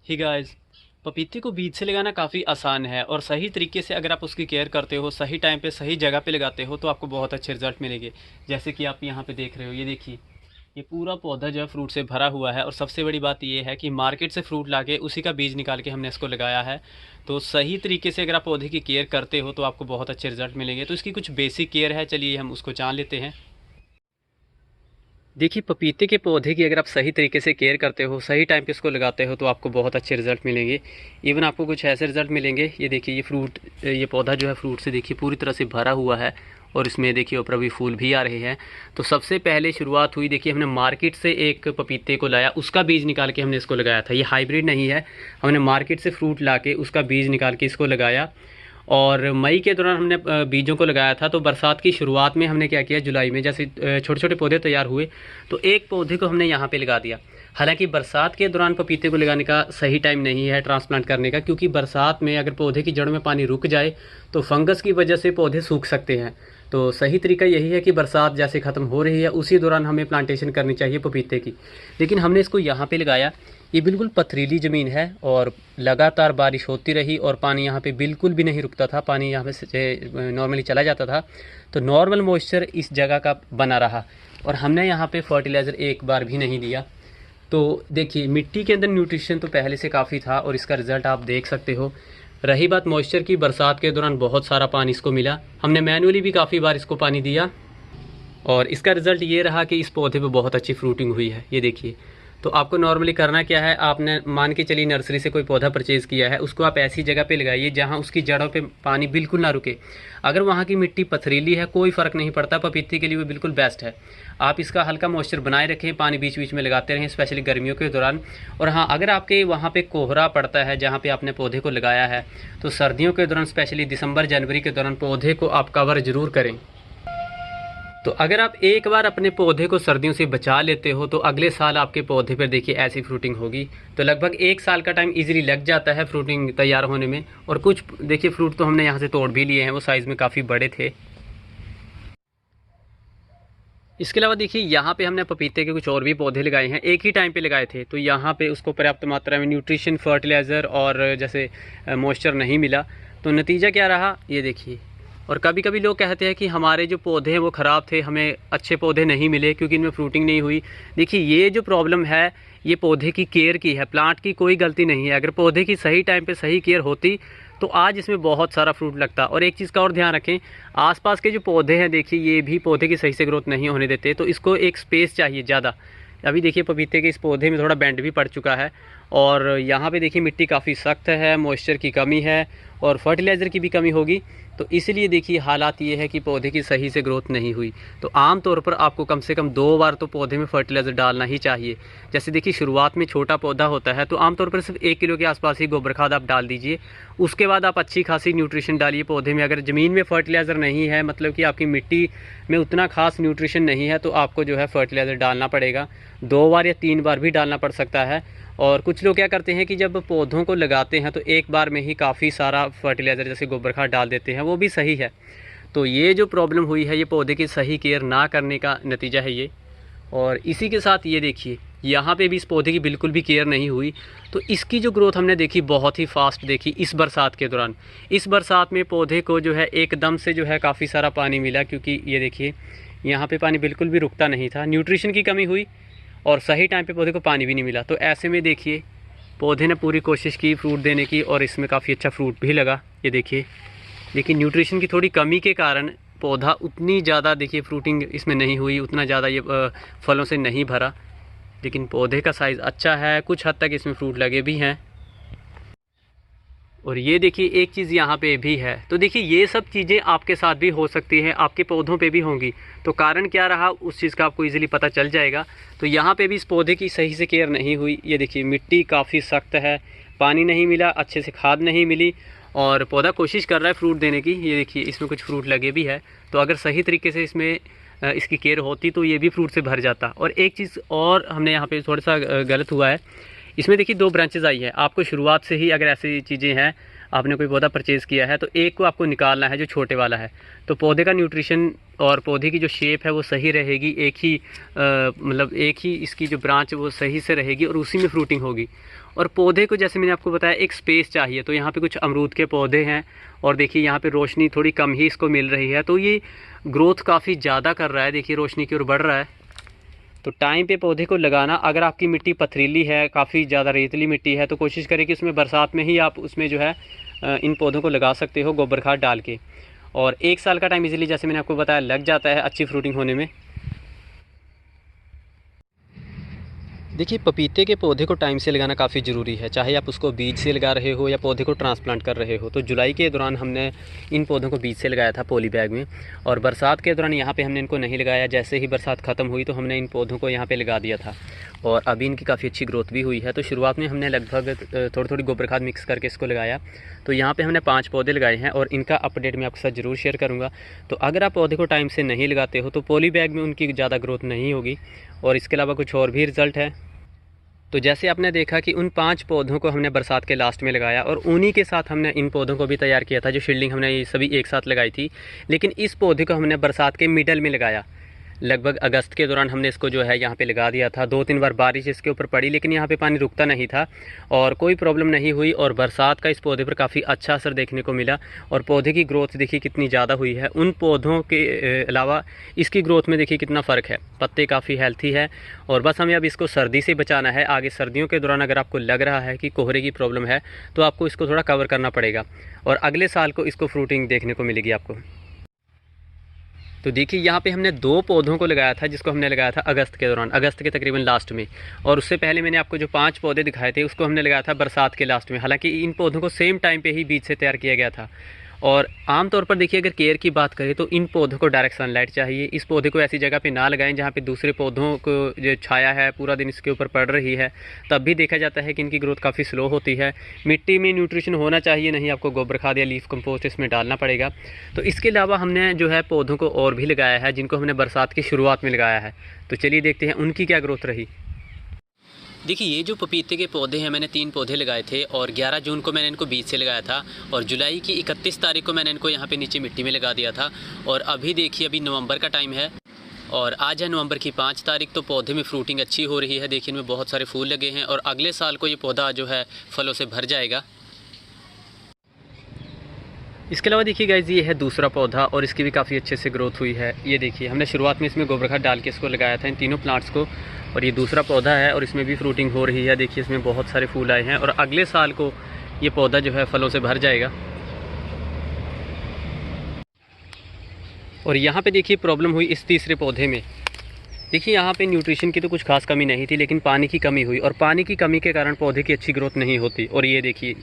ही guys, पपीते को बीज से लगाना काफ़ी आसान है और सही तरीके से अगर आप उसकी केयर करते हो, सही टाइम पे सही जगह पे लगाते हो तो आपको बहुत अच्छे रिजल्ट मिलेंगे। जैसे कि आप यहाँ पे देख रहे हो, ये देखिए, ये पूरा पौधा जो है फ्रूट से भरा हुआ है। और सबसे बड़ी बात ये है कि मार्केट से फ्रूट लाके उसी का बीज निकाल के हमने इसको लगाया है। तो सही तरीके से अगर आप पौधे की केयर करते हो तो आपको बहुत अच्छे रिजल्ट मिलेंगे। तो इसकी कुछ बेसिक केयर है, चलिए हम उसको जान लेते हैं। देखिए, पपीते के पौधे की अगर आप सही तरीके से केयर करते हो, सही टाइम पे इसको लगाते हो तो आपको बहुत अच्छे रिज़ल्ट मिलेंगे। इवन आपको कुछ ऐसे रिज़ल्ट मिलेंगे, ये देखिए, ये पौधा जो है फ्रूट से देखिए पूरी तरह से भरा हुआ है। और इसमें देखिए ऊपर भी फूल भी आ रहे हैं। तो सबसे पहले शुरुआत हुई, देखिए हमने मार्केट से एक पपीते को लाया, उसका बीज निकाल के हमने इसको लगाया था। ये हाइब्रिड नहीं है, हमने मार्केट से फ्रूट ला के उसका बीज निकाल के इसको लगाया। और मई के दौरान हमने बीजों को लगाया था। तो बरसात की शुरुआत में हमने क्या किया, जुलाई में जैसे छोटे छोटे पौधे तैयार हुए तो एक पौधे को हमने यहाँ पे लगा दिया। हालांकि बरसात के दौरान पपीते को लगाने का सही टाइम नहीं है ट्रांसप्लांट करने का, क्योंकि बरसात में अगर पौधे की जड़ में पानी रुक जाए तो फंगस की वजह से पौधे सूख सकते हैं। तो सही तरीका यही है कि बरसात जैसे ख़त्म हो रही है उसी दौरान हमें प्लांटेशन करनी चाहिए पपीते की। लेकिन हमने इसको यहाँ पे लगाया। ये बिल्कुल पथरीली ज़मीन है और लगातार बारिश होती रही और पानी यहाँ पे बिल्कुल भी नहीं रुकता था, पानी यहाँ पे से नॉर्मली चला जाता था। तो नॉर्मल मॉइस्चर इस जगह का बना रहा और हमने यहाँ पे फर्टिलाइज़र एक बार भी नहीं दिया। तो देखिए, मिट्टी के अंदर न्यूट्रिशन तो पहले से काफ़ी था और इसका रिज़ल्ट आप देख सकते हो। रही बात मॉइस्चर की, बरसात के दौरान बहुत सारा पानी इसको मिला, हमने मैनुअली भी काफ़ी बार इसको पानी दिया और इसका रिज़ल्ट ये रहा कि इस पौधे पे बहुत अच्छी फ्रूटिंग हुई है। ये देखिए, तो आपको नॉर्मली करना क्या है, आपने मान के चलिए नर्सरी से कोई पौधा परचेज़ किया है, उसको आप ऐसी जगह पे लगाइए जहाँ उसकी जड़ों पे पानी बिल्कुल ना रुके। अगर वहाँ की मिट्टी पथरीली है कोई फ़र्क नहीं पड़ता, पपीते के लिए वो बिल्कुल बेस्ट है। आप इसका हल्का मॉइस्चर बनाए रखें, पानी बीच बीच में लगाते रहें, स्पेशली गर्मियों के दौरान। और हाँ, अगर आपके वहाँ पे कोहरा पड़ता है जहाँ पे आपने पौधे को लगाया है, तो सर्दियों के दौरान स्पेशली दिसंबर जनवरी के दौरान पौधे को आप कवर ज़रूर करें। तो अगर आप एक बार अपने पौधे को सर्दियों से बचा लेते हो तो अगले साल आपके पौधे पर देखिए ऐसी फ्रूटिंग होगी। तो लगभग एक साल का टाइम इजीली लग जाता है फ्रूटिंग तैयार होने में। और कुछ देखिए फ्रूट तो हमने यहाँ से तोड़ भी लिए हैं, वो साइज़ में काफ़ी बड़े थे। इसके अलावा देखिए, यहाँ पे हमने पपीते के कुछ और भी पौधे लगाए हैं, एक ही टाइम पे लगाए थे। तो यहाँ पे उसको पर्याप्त मात्रा में न्यूट्रिशन, फर्टिलाइज़र और जैसे मॉइस्चर नहीं मिला। तो नतीजा क्या रहा, ये देखिए। और कभी कभी लोग कहते हैं कि हमारे जो पौधे हैं वो ख़राब थे, हमें अच्छे पौधे नहीं मिले क्योंकि इनमें फ्रूटिंग नहीं हुई। देखिए, ये जो प्रॉब्लम है ये पौधे की केयर की है, प्लांट की कोई गलती नहीं है। अगर पौधे की सही टाइम पे सही केयर होती तो आज इसमें बहुत सारा फ्रूट लगता। और एक चीज़ का और ध्यान रखें, आसपास के जो पौधे हैं देखिए, ये भी पौधे की सही से ग्रोथ नहीं होने देते, तो इसको एक स्पेस चाहिए ज़्यादा। अभी देखिए पपीते के इस पौधे में थोड़ा बेंड भी पड़ चुका है और यहाँ पे देखिए मिट्टी काफ़ी सख्त है, मॉइस्चर की कमी है और फर्टिलाइज़र की भी कमी होगी। तो इसलिए देखिए हालात ये है कि पौधे की सही से ग्रोथ नहीं हुई। तो आम तौर पर आपको कम से कम 2 बार तो पौधे में फर्टिलाइज़र डालना ही चाहिए। जैसे देखिए, शुरुआत में छोटा पौधा होता है तो आमतौर पर सिर्फ 1 किलो के आसपास ही गोबर खाद आप डाल दीजिए। उसके बाद आप अच्छी खासी न्यूट्रिशन डालिए पौधे में। अगर ज़मीन में फर्टिलाइज़र नहीं है, मतलब कि आपकी मिट्टी में उतना खास न्यूट्रिशन नहीं है, तो आपको जो है फर्टिलाइज़र डालना पड़ेगा। 2 बार या 3 बार भी डालना पड़ सकता है। और कुछ लोग क्या करते हैं कि जब पौधों को लगाते हैं तो एक बार में ही काफ़ी सारा फर्टिलाइज़र जैसे गोबर खाद डाल देते हैं, वो भी सही है। तो ये जो प्रॉब्लम हुई है ये पौधे की सही केयर ना करने का नतीजा है ये। और इसी के साथ ये देखिए, यहाँ पे भी इस पौधे की बिल्कुल भी केयर नहीं हुई। तो इसकी जो ग्रोथ हमने देखी बहुत ही फास्ट देखी इस बरसात के दौरान। इस बरसात में पौधे को जो है एकदम से जो है काफ़ी सारा पानी मिला, क्योंकि ये देखिए यहाँ पे पानी बिल्कुल भी रुकता नहीं था, न्यूट्रिशन की कमी हुई और सही टाइम पे पौधे को पानी भी नहीं मिला। तो ऐसे में देखिए पौधे ने पूरी कोशिश की फ्रूट देने की और इसमें काफ़ी अच्छा फ्रूट भी लगा। ये देखिए, लेकिन न्यूट्रिशन की थोड़ी कमी के कारण पौधा उतनी ज़्यादा देखिए फ्रूटिंग इसमें नहीं हुई, उतना ज़्यादा ये फलों से नहीं भरा। लेकिन पौधे का साइज़ अच्छा है, कुछ हद तक इसमें फ्रूट लगे भी हैं। और ये देखिए एक चीज़ यहाँ पे भी है। तो देखिए ये सब चीज़ें आपके साथ भी हो सकती हैं, आपके पौधों पे भी होंगी। तो कारण क्या रहा उस चीज़ का आपको इजीली पता चल जाएगा। तो यहाँ पे भी इस पौधे की सही से केयर नहीं हुई। ये देखिए मिट्टी काफ़ी सख्त है, पानी नहीं मिला, अच्छे से खाद नहीं मिली और पौधा कोशिश कर रहा है फ्रूट देने की। ये देखिए इसमें कुछ फ्रूट लगे भी है। तो अगर सही तरीके से इसमें इसकी केयर होती तो ये भी फ्रूट से भर जाता। और एक चीज़ और हमने यहाँ पे थोड़ा सा गलत हुआ है, इसमें देखिए 2 ब्रांचेज आई है। आपको शुरुआत से ही अगर ऐसी चीज़ें हैं, आपने कोई पौधा परचेज़ किया है तो एक को आपको निकालना है जो छोटे वाला है। तो पौधे का न्यूट्रिशन और पौधे की जो शेप है वो सही रहेगी, एक ही मतलब एक ही इसकी जो ब्रांच वो सही से रहेगी और उसी में फ्रूटिंग होगी। और पौधे को जैसे मैंने आपको बताया एक स्पेस चाहिए, तो यहाँ पे कुछ अमरूद के पौधे हैं और देखिए यहाँ पे रोशनी थोड़ी कम ही इसको मिल रही है, तो ये ग्रोथ काफ़ी ज़्यादा कर रहा है, देखिए रोशनी की ओर बढ़ रहा है। तो टाइम पे पौधे को लगाना। अगर आपकी मिट्टी पथरीली है, काफ़ी ज़्यादा रेतली मिट्टी है, तो कोशिश करें कि उसमें बरसात में ही आप उसमें जो है इन पौधों को लगा सकते हो गोबर खाद डाल के। और 1 साल का टाइम इजीली जैसे मैंने आपको बताया लग जाता है अच्छी फ्रूटिंग होने में। देखिए पपीते के पौधे को टाइम से लगाना काफ़ी ज़रूरी है, चाहे आप उसको बीज से लगा रहे हो या पौधे को ट्रांसप्लांट कर रहे हो। तो जुलाई के दौरान हमने इन पौधों को बीज से लगाया था पॉली बैग में, और बरसात के दौरान यहाँ पे हमने इनको नहीं लगाया। जैसे ही बरसात ख़त्म हुई तो हमने इन पौधों को यहाँ पे लगा दिया था, और अभी इनकी काफ़ी अच्छी ग्रोथ भी हुई है। तो शुरुआत में हमने लगभग थोड़ी थोड़ी गोबर खाद मिक्स करके इसको लगाया। तो यहाँ पे हमने 5 पौधे लगाए हैं और इनका अपडेट मैं आपके साथ ज़रूर शेयर करूँगा। तो अगर आप पौधे को टाइम से नहीं लगाते हो तो पॉली बैग में उनकी ज़्यादा ग्रोथ नहीं होगी। और इसके अलावा कुछ और भी रिज़ल्ट है। तो जैसे आपने देखा कि उन 5 पौधों को हमने बरसात के लास्ट में लगाया, और उन्हीं के साथ हमने इन पौधों को भी तैयार किया था। जो शील्डिंग हमने ये सभी एक साथ लगाई थी, लेकिन इस पौधे को हमने बरसात के मिडल में लगाया। लगभग अगस्त के दौरान हमने इसको जो है यहाँ पे लगा दिया था। 2-3 बार बारिश इसके ऊपर पड़ी, लेकिन यहाँ पे पानी रुकता नहीं था और कोई प्रॉब्लम नहीं हुई। और बरसात का इस पौधे पर काफ़ी अच्छा असर देखने को मिला, और पौधे की ग्रोथ देखिए कितनी ज़्यादा हुई है। उन पौधों के अलावा इसकी ग्रोथ में देखिए कितना फ़र्क है। पत्ते काफ़ी हेल्थी है, और बस हमें अब इसको सर्दी से बचाना है। आगे सर्दियों के दौरान अगर आपको लग रहा है कि कोहरे की प्रॉब्लम है, तो आपको इसको थोड़ा कवर करना पड़ेगा, और अगले साल को इसको फ्रूटिंग देखने को मिलेगी आपको। तो देखिए यहाँ पे हमने 2 पौधों को लगाया था, जिसको हमने लगाया था अगस्त के दौरान, अगस्त के तकरीबन लास्ट में। और उससे पहले मैंने आपको जो 5 पौधे दिखाए थे उसको हमने लगाया था बरसात के लास्ट में। हालांकि इन पौधों को सेम टाइम पे ही बीज से तैयार किया गया था। और आमतौर पर देखिए अगर केयर की बात करें तो इन पौधों को डायरेक्ट सनलाइट चाहिए। इस पौधे को ऐसी जगह पे ना लगाएं जहाँ पे दूसरे पौधों को जो छाया है पूरा दिन इसके ऊपर पड़ रही है, तब भी देखा जाता है कि इनकी ग्रोथ काफ़ी स्लो होती है। मिट्टी में न्यूट्रिशन होना चाहिए, नहीं आपको गोबर खाद या लीफ कंपोस्ट इसमें डालना पड़ेगा। तो इसके अलावा हमने जो है पौधों को और भी लगाया है, जिनको हमने बरसात की शुरुआत में लगाया है। तो चलिए देखते हैं उनकी क्या ग्रोथ रही। देखिए ये जो पपीते के पौधे हैं, मैंने 3 पौधे लगाए थे, और 11 जून को मैंने इनको बीज से लगाया था, और जुलाई की 31 तारीख को मैंने इनको यहाँ पे नीचे मिट्टी में लगा दिया था। और अभी देखिए अभी नवंबर का टाइम है, और आज है नवंबर की 5 तारीख। तो पौधे में फ्रूटिंग अच्छी हो रही है, देखिए इनमें बहुत सारे फूल लगे हैं, और अगले साल को ये पौधा जो है फलों से भर जाएगा। इसके अलावा देखिए गाइज ये है दूसरा पौधा, और इसकी भी काफ़ी अच्छे से ग्रोथ हुई है। ये देखिए हमने शुरुआत में इसमें गोबर खाद डाल के इसको लगाया था, इन तीनों प्लांट्स को। और ये दूसरा पौधा है, और इसमें भी फ्रूटिंग हो रही है। देखिए इसमें बहुत सारे फूल आए हैं, और अगले साल को ये पौधा जो है फलों से भर जाएगा। और यहाँ पे देखिए प्रॉब्लम हुई इस तीसरे पौधे में। देखिए यहाँ पे न्यूट्रिशन की तो कुछ खास कमी नहीं थी, लेकिन पानी की कमी हुई, और पानी की कमी के कारण पौधे की अच्छी ग्रोथ नहीं होती। और ये देखिए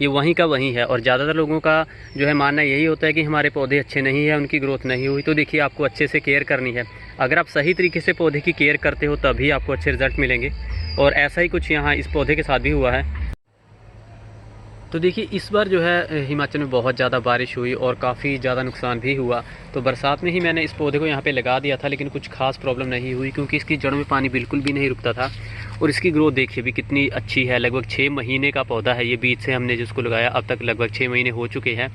ये वहीं का वहीं है, और ज़्यादातर लोगों का जो है मानना यही होता है कि हमारे पौधे अच्छे नहीं हैं, उनकी ग्रोथ नहीं हुई। तो देखिए आपको अच्छे से केयर करनी है। अगर आप सही तरीके से पौधे की केयर करते हो तभी आपको अच्छे रिजल्ट मिलेंगे, और ऐसा ही कुछ यहाँ इस पौधे के साथ भी हुआ है। तो देखिए इस बार जो है हिमाचल में बहुत ज़्यादा बारिश हुई, और काफ़ी ज़्यादा नुकसान भी हुआ। तो बरसात में ही मैंने इस पौधे को यहाँ पे लगा दिया था, लेकिन कुछ खास प्रॉब्लम नहीं हुई, क्योंकि इसकी जड़ों में पानी बिल्कुल भी नहीं रुकता था। और इसकी ग्रोथ देखिए भी कितनी अच्छी है। लगभग 6 महीने का पौधा है ये, बीज से हमने जिसको लगाया अब तक लगभग 6 महीने हो चुके हैं।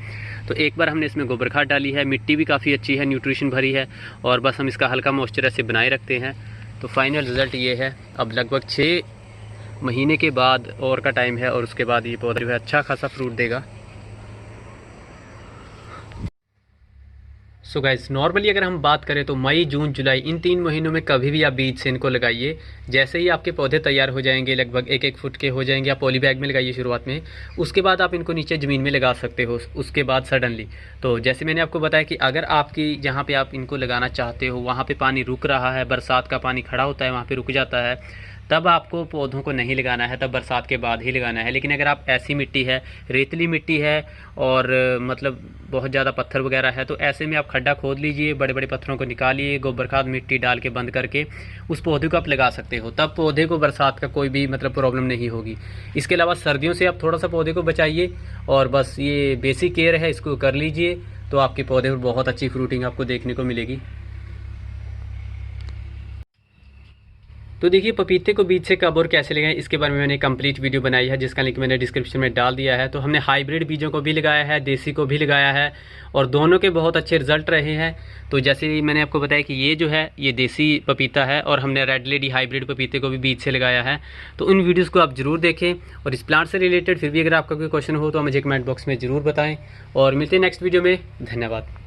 तो एक बार हमने इसमें गोबर खाद डाली है, मिट्टी भी काफ़ी अच्छी है, न्यूट्रिशन भरी है, और बस हम इसका हल्का मॉइस्चर ऐसे बनाए रखते हैं। तो फाइनल रिज़ल्ट ये है। अब लगभग 6 महीने के बाद और का टाइम है, और उसके बाद ये पौधा जो है अच्छा खासा फ्रूट देगा। सो गाइस नॉर्मली अगर हम बात करें तो मई, जून, जुलाई इन 3 महीनों में कभी भी आप बीज से इनको लगाइए। जैसे ही आपके पौधे तैयार हो जाएंगे, लगभग 1-1 फुट के हो जाएंगे, आप पॉली बैग में लगाइए शुरुआत में। उसके बाद आप इनको नीचे ज़मीन में लगा सकते हो उसके बाद सडनली। तो जैसे मैंने आपको बताया कि अगर आपकी जहाँ पे आप इनको लगाना चाहते हो वहाँ पे पानी रुक रहा है, बरसात का पानी खड़ा होता है वहाँ पे रुक जाता है, तब आपको पौधों को नहीं लगाना है, तब बरसात के बाद ही लगाना है। लेकिन अगर आप ऐसी मिट्टी है, रेतली मिट्टी है, और मतलब बहुत ज़्यादा पत्थर वगैरह है, तो ऐसे में आप खड्डा खोद लीजिए, बड़े बड़े पत्थरों को निकालिए, गोबर खाद मिट्टी डाल के बंद करके उस पौधे को आप लगा सकते हो। तब पौधे को बरसात का कोई भी मतलब प्रॉब्लम नहीं होगी। इसके अलावा सर्दियों से आप थोड़ा सा पौधे को बचाइए, और बस ये बेसिक केयर है, इसको कर लीजिए, तो आपके पौधे पर बहुत अच्छी फ्रूटिंग आपको देखने को मिलेगी। तो देखिए पपीते को बीज से कब और कैसे लगाएं इसके बारे में मैंने कंप्लीट वीडियो बनाई है, जिसका लिंक मैंने डिस्क्रिप्शन में डाल दिया है। तो हमने हाइब्रिड बीजों को भी लगाया है, देसी को भी लगाया है, और दोनों के बहुत अच्छे रिजल्ट रहे हैं। तो जैसे मैंने आपको बताया कि ये जो है ये देसी पपीता है, और हमने रेड लेडी हाइब्रिड पपीते को भी बीज से लगाया है। तो उन वीडियोज़ को आप जरूर देखें, और इस प्लांट से रिलेटेड फिर भी अगर आपका कोई क्वेश्चन हो तो मुझे कमेंट बॉक्स में ज़रूर बताएँ, और मिलते हैं नेक्स्ट वीडियो में। धन्यवाद।